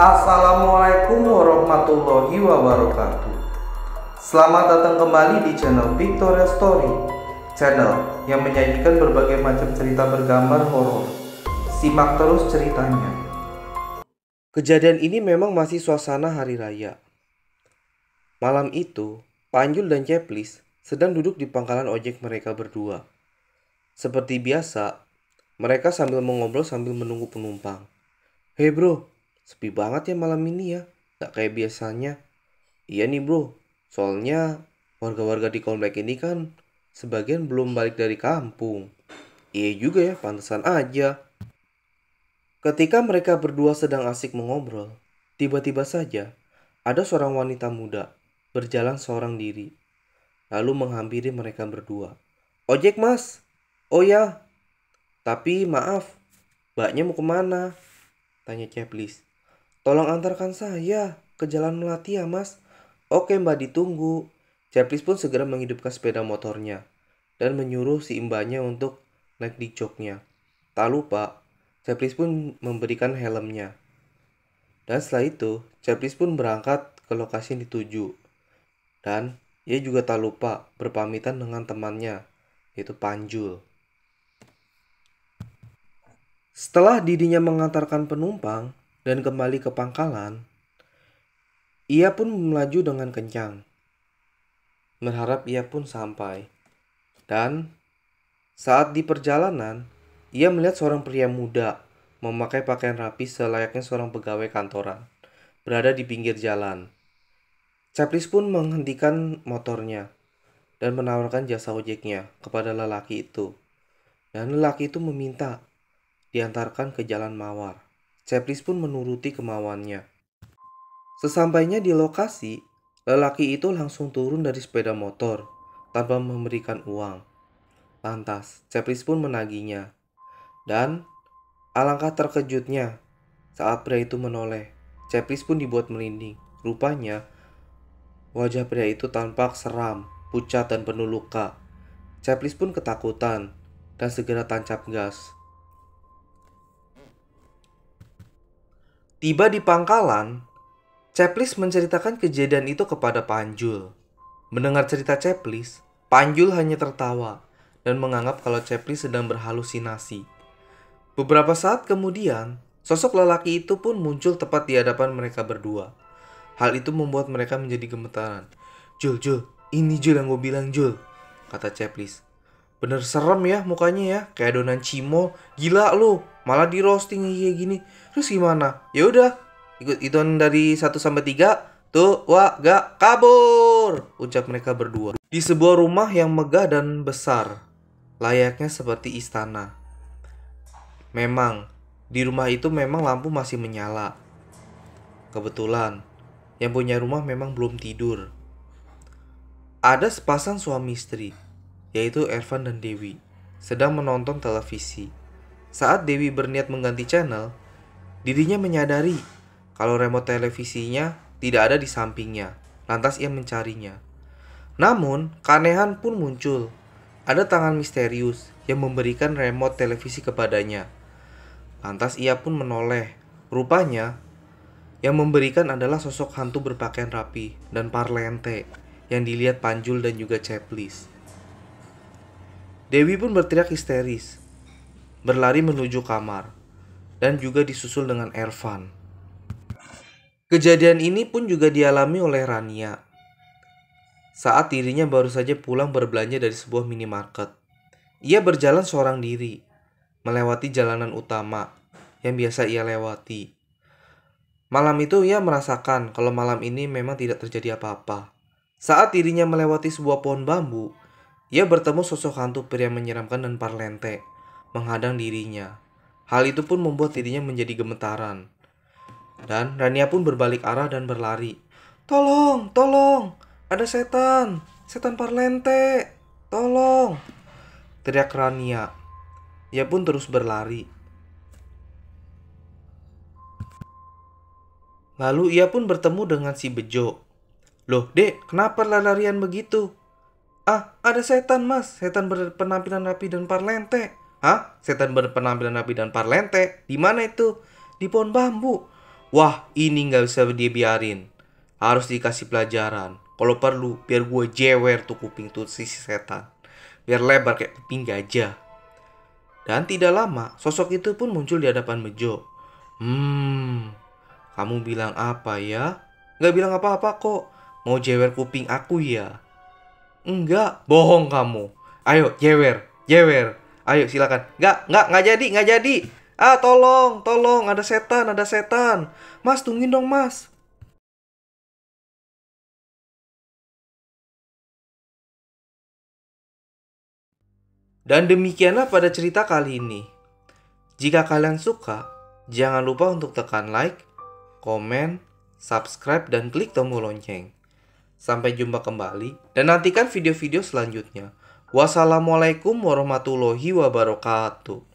Assalamualaikum warahmatullahi wabarakatuh. Selamat datang kembali di channel Victoria Story, channel yang menyajikan berbagai macam cerita bergambar horor. Simak terus ceritanya. Kejadian ini memang masih suasana hari raya. Malam itu, Panjul dan Ceplis sedang duduk di pangkalan ojek mereka berdua. Seperti biasa, mereka sambil mengobrol sambil menunggu penumpang. "Hei bro, sepi banget ya malam ini ya, gak kayak biasanya." "Iya nih bro, soalnya warga-warga di komplek ini kan sebagian belum balik dari kampung." "Iya juga ya, pantesan aja." Ketika mereka berdua sedang asik mengobrol, tiba-tiba saja ada seorang wanita muda berjalan seorang diri, lalu menghampiri mereka berdua. "Ojek mas?" "Oh ya, tapi maaf, mbaknya mau kemana?" tanya Ceplis. "Tolong antarkan saya ke Jalan Melati ya mas." "Oke mbak, ditunggu." Ceplis pun segera menghidupkan sepeda motornya dan menyuruh si mbaknya untuk naik di joknya. Tak lupa, Ceplis pun memberikan helmnya. Dan setelah itu, Ceplis pun berangkat ke lokasi yang dituju. Dan ia juga tak lupa berpamitan dengan temannya, yaitu Panjul. Setelah dirinya mengantarkan penumpang dan kembali ke pangkalan, ia pun melaju dengan kencang, berharap ia pun sampai. Dan saat di perjalanan, ia melihat seorang pria muda memakai pakaian rapi selayaknya seorang pegawai kantoran, berada di pinggir jalan. Ceplis pun menghentikan motornya dan menawarkan jasa ojeknya kepada lelaki itu. Dan lelaki itu meminta diantarkan ke Jalan Mawar. Ceplis pun menuruti kemauannya. Sesampainya di lokasi, lelaki itu langsung turun dari sepeda motor tanpa memberikan uang. Lantas, Ceplis pun menagihnya. Dan alangkah terkejutnya saat pria itu menoleh. Ceplis pun dibuat merinding. Rupanya, wajah pria itu tampak seram, pucat dan penuh luka. Ceplis pun ketakutan dan segera tancap gas. Tiba di pangkalan, Ceplis menceritakan kejadian itu kepada Panjul. Mendengar cerita Ceplis, Panjul hanya tertawa dan menganggap kalau Ceplis sedang berhalusinasi. Beberapa saat kemudian, sosok lelaki itu pun muncul tepat di hadapan mereka berdua. Hal itu membuat mereka menjadi gemetaran. Jul, ini Jul yang gue bilang Jul," kata Ceplis. "Bener serem ya mukanya ya, kayak adonan cimol. Gila lu, malah di roasting kayak gini. Terus gimana?" "Ya udah, ikut hitungan dari 1 sampai 3. Tuh, wah, gak, kabur," ucap mereka berdua. Di sebuah rumah yang megah dan besar, layaknya seperti istana. Memang, di rumah itu memang lampu masih menyala. Kebetulan, yang punya rumah memang belum tidur. Ada sepasang suami istri, yaitu Ervan dan Dewi, sedang menonton televisi. Saat Dewi berniat mengganti channel, dirinya menyadari kalau remote televisinya tidak ada di sampingnya. Lantas ia mencarinya. Namun, keanehan pun muncul. Ada tangan misterius yang memberikan remote televisi kepadanya. Lantas ia pun menoleh. Rupanya, yang memberikan adalah sosok hantu berpakaian rapi dan parlente yang dilihat Panjul dan juga Ceplis. Dewi pun berteriak histeris, berlari menuju kamar, dan juga disusul dengan Ervan. Kejadian ini pun juga dialami oleh Rania saat dirinya baru saja pulang berbelanja dari sebuah minimarket. Ia berjalan seorang diri, melewati jalanan utama yang biasa ia lewati. Malam itu ia merasakan kalau malam ini memang tidak terjadi apa-apa. Saat dirinya melewati sebuah pohon bambu, ia bertemu sosok hantu pria menyeramkan dan parlente menghadang dirinya. Hal itu pun membuat dirinya menjadi gemetaran. Dan Rania pun berbalik arah dan berlari. Tolong, ada setan parlente, tolong!" teriak Rania. Ia pun terus berlari. Lalu ia pun bertemu dengan si Bejo. "Loh dek, kenapa larian begitu?" "Ah, ada setan mas, setan berpenampilan rapi dan parlente." "Hah? Setan berpenampilan rapi dan parlente? Di mana itu?" "Di pohon bambu." Wah, ini nggak bisa dia biarin. Harus dikasih pelajaran. Kalau perlu, biar gue jewer tuh kuping tuh si setan. Biar lebar kayak kuping gajah. Dan tidak lama, sosok itu pun muncul di hadapan Bejo. Kamu bilang apa ya? Nggak bilang apa-apa kok. Mau jewer kuping aku ya? Enggak, bohong kamu. Ayo, jewer, jewer. Ayo, silakan. Nggak jadi. Ah, tolong, ada setan. Mas, tungguin dong, Mas. Dan demikianlah pada cerita kali ini. Jika kalian suka, jangan lupa untuk tekan like, komen, subscribe, dan klik tombol lonceng. Sampai jumpa kembali dan nantikan video-video selanjutnya. Wassalamualaikum warahmatullahi wabarakatuh.